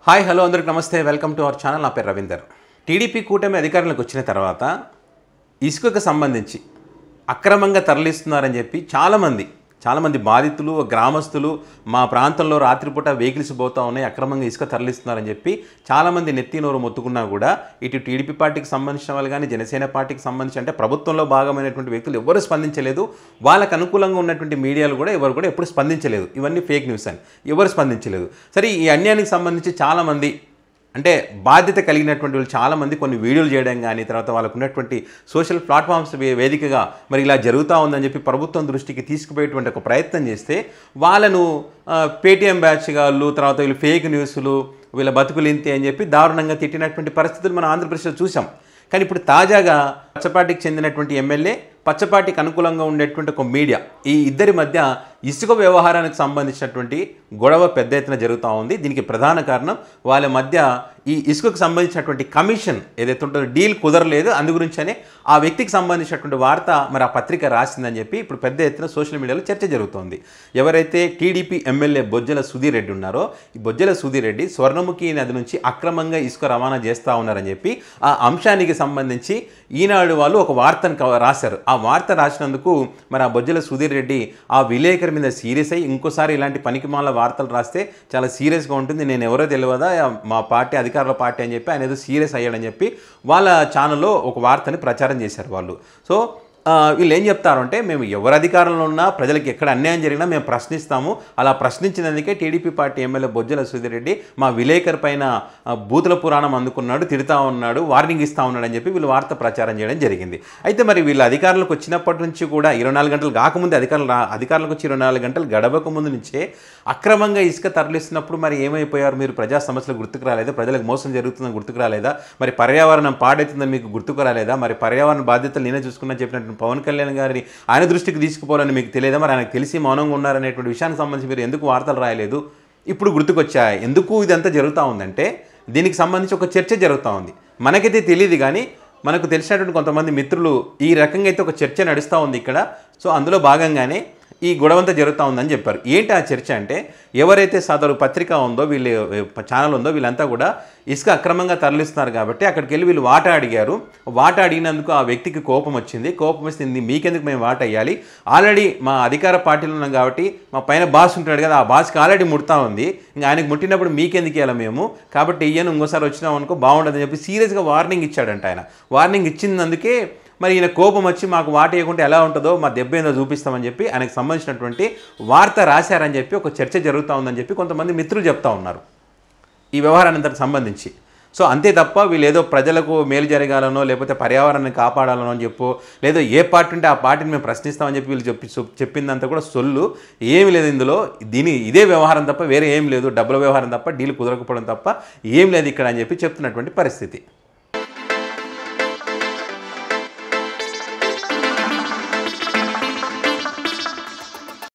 Hi hello అందరికి నమస్తే welcome to our channel. నా పేరు రవీందర్. టీడీపీ కూటమి అధికారంలోకి వచ్చిన తర్వాత ఇసుకకు సంబంధించి అక్రమంగా తరలిస్తున్నారని చెప్పి చాలామంది బాధితులు గ్రామస్తులు మా ప్రాంతంలో రాత్రిపూట వెహికల్స్ పోతా ఉన్నాయి, అక్రమంగా ఇసుక తరలిస్తున్నారని చెప్పి చాలామంది నెత్తి నోరు మొత్తుకున్నా కూడా ఇటు టీడీపీ పార్టీకి సంబంధించిన వాళ్ళు కానీ జనసేన పార్టీకి సంబంధించి అంటే ప్రభుత్వంలో భాగమైనటువంటి వ్యక్తులు ఎవరు స్పందించలేదు. వాళ్ళకు అనుకూలంగా ఉన్నటువంటి మీడియాలు కూడా ఎవరు కూడా ఎప్పుడు స్పందించలేదు. ఇవన్నీ ఫేక్ న్యూస్ అని ఎవరు స్పందించలేదు. సరే, ఈ అన్యాయానికి సంబంధించి చాలామంది అంటే బాధ్యత కలిగినటువంటి వాళ్ళు చాలామంది కొన్ని వీడియోలు చేయడం కానీ తర్వాత వాళ్ళకు ఉన్నటువంటి సోషల్ ప్లాట్ఫామ్స్ వేదికగా మరి ఇలా జరుగుతూ ఉందని చెప్పి ప్రభుత్వం దృష్టికి తీసుకుపోయేటువంటి ఒక ప్రయత్నం చేస్తే వాళ్ళను పేటీఎం బ్యాచ్ వాళ్ళు తర్వాత వీళ్ళు ఫేక్ న్యూస్లు వీళ్ళ బతుకులు ఇంతే అని చెప్పి దారుణంగా తిట్టినటువంటి పరిస్థితులు మనం ఆంధ్రప్రదేశ్లో చూసాం. కానీ ఇప్పుడు తాజాగా పచ్చపాటికి చెందినటువంటి ఎమ్మెల్యే పచ్చపాటికి అనుకూలంగా ఉండేటువంటి ఒక మీడియా ఈ ఇద్దరి మధ్య ఇసుక వ్యవహారానికి సంబంధించినటువంటి గొడవ పెద్ద ఎత్తున జరుగుతూ ఉంది. దీనికి ప్రధాన కారణం వాళ్ళ మధ్య ఈ ఇసుకకు సంబంధించినటువంటి కమిషన్ ఏదైతే ఉంటుందో డీల్ కుదరలేదు. అందు గురించనే ఆ వ్యక్తికి సంబంధించినటువంటి వార్త మరి ఆ పత్రిక రాసిందని చెప్పి ఇప్పుడు పెద్ద ఎత్తున సోషల్ మీడియాలో చర్చ జరుగుతోంది. ఎవరైతే టీడీపీ ఎమ్మెల్యే బొజ్జల సుధీర్ రెడ్డి ఉన్నారో ఈ బొజ్జల సుధీర్ రెడ్డి స్వర్ణముఖి నది నుంచి అక్రమంగా ఇసుక రవాణా చేస్తూ ఉన్నారని చెప్పి ఆ అంశానికి సంబంధించి ఈనాడు వాళ్ళు ఒక వార్తను రాశారు. ఆ వార్త రాసినందుకు మరి ఆ బొజ్జల సుధీర్ రెడ్డి ఆ విలేకరి మీద సీరియస్ అయ్యి ఇంకోసారి ఇలాంటి పనికిమాల వార్తలు రాస్తే చాలా సీరియస్గా ఉంటుంది, నేను ఎవరో తెలియదా మా పార్టీ అధికారుల పార్టీ అని చెప్పి ఆయన ఏదో సీరియస్ అయ్యాడని చెప్పి వాళ్ళ ఛానల్లో ఒక వార్తని ప్రచారం చేశారు వాళ్ళు. సో వీళ్ళు ఏం చెప్తారంటే మేము ఎవరు అధికారంలో ఉన్నా ప్రజలకు ఎక్కడ అన్యాయం జరిగినా మేము ప్రశ్నిస్తాము. అలా ప్రశ్నించినందుకే TDP party MLA Bojjala Sudheer Reddy మా విలేకరి పైన బూతుల పురాణం అందుకున్నాడు, తిడతా ఉన్నాడు, వార్నింగ్ ఇస్తూ ఉన్నాడు అని చెప్పి వీళ్ళు వార్త ప్రచారం చేయడం జరిగింది. అయితే మరి వీళ్ళు అధికారులకు వచ్చినప్పటి నుంచి కూడా 24 గంటలు కాకముందే అధికారులకు వచ్చి 24 గంటలు గడవక ముందు నుంచే అక్రమంగా ఇసుక తరలిస్తున్నప్పుడు మరి ఏమైపోయారు? మీరు ప్రజా సమస్యలు గుర్తుకు రాలేదా? ప్రజలకు మోసం జరుగుతుందని గుర్తుకు రాలేదా? మరి పర్యావరణం పాడవుతుందని మీకు గుర్తుకు రాలేదా? మరి పర్యావరణ బాధ్యతలు నేనే చూసుకున్నా చెప్పినట్టు పవన్ కళ్యాణ్ గారిని ఆయన దృష్టికి తీసుకుపోవాలని మీకు తెలియదా? మరి ఆయనకు తెలిసి మౌనంగా ఉన్నారనేటువంటి విషయానికి సంబంధించి మీరు ఎందుకు వార్తలు రాయలేదు? ఇప్పుడు గుర్తుకొచ్చాయి. ఎందుకు ఇదంతా జరుగుతూ ఉందంటే దీనికి సంబంధించి ఒక చర్చ జరుగుతూ ఉంది. మనకైతే తెలియదు కానీ మనకు తెలిసినటువంటి కొంతమంది మిత్రులు ఈ రకంగా అయితే ఒక చర్చ నడుస్తూ ఉంది ఇక్కడ. సో అందులో భాగంగానే ఈ గొడవంతా జరుగుతూ ఉందని చెప్పారు. ఏంటి ఆ చర్చ అంటే ఎవరైతే సదరు పత్రిక ఉందో వీళ్ళ ఛానల్ ఉందో వీళ్ళంతా కూడా ఇసుక అక్రమంగా తరలిస్తున్నారు కాబట్టి అక్కడికి వెళ్ళి వీళ్ళు వాటా అడిగారు. వాటా అడిగినందుకు ఆ వ్యక్తికి కోపం వచ్చింది. కోపం వస్తుంది, మీకెందుకు మేము వాటా ఇవ్వాలి, ఆల్రెడీ మా అధికార పార్టీలో ఉన్నాం కాబట్టి మా పైన బాస్ ఉంటాడు కదా, ఆ బాస్కి ఆల్రెడీ ముడతా ఉంది, ఇంకా ఆయనకు ముట్టినప్పుడు మీకెందుకు ఇవ్వాలి మేము, కాబట్టి ఇయ్యను, ఇంకోసారి వచ్చినాం అనుకో బాగుండదని చెప్పి సీరియస్గా వార్నింగ్ ఇచ్చాడంట. ఆయన వార్నింగ్ ఇచ్చినందుకే మరి ఈయన కోపం వచ్చి మాకు వాట ఇవ్వకుంటే ఎలా ఉంటుందో మా దెబ్బ ఏందో చూపిస్తామని చెప్పి ఆయనకు సంబంధించినటువంటి వార్త రాశారని చెప్పి ఒక చర్చ జరుగుతూ ఉందని చెప్పి కొంతమంది మిత్రులు చెప్తా ఉన్నారు ఈ వ్యవహారానికి సంబంధించి. సో అంతే తప్ప వీళ్ళు ఏదో ప్రజలకు మేలు జరగాలనో లేకపోతే పర్యావరణాన్ని కాపాడాలనో అని చెప్పో లేదో ఏ పార్టీ ఉంటే ఆ పార్టీని మేము ప్రశ్నిస్తామని చెప్పి వీళ్ళు చెప్పిందంతా కూడా సొల్లు, ఏమి లేదు ఇందులో. ఇదే వ్యవహారం తప్ప వేరే ఏం లేదు, డబ్బుల వ్యవహారం తప్ప డీల్ కుదరకపోవడం తప్ప ఏం లేదు ఇక్కడ అని చెప్పి చెప్తున్నటువంటి పరిస్థితి.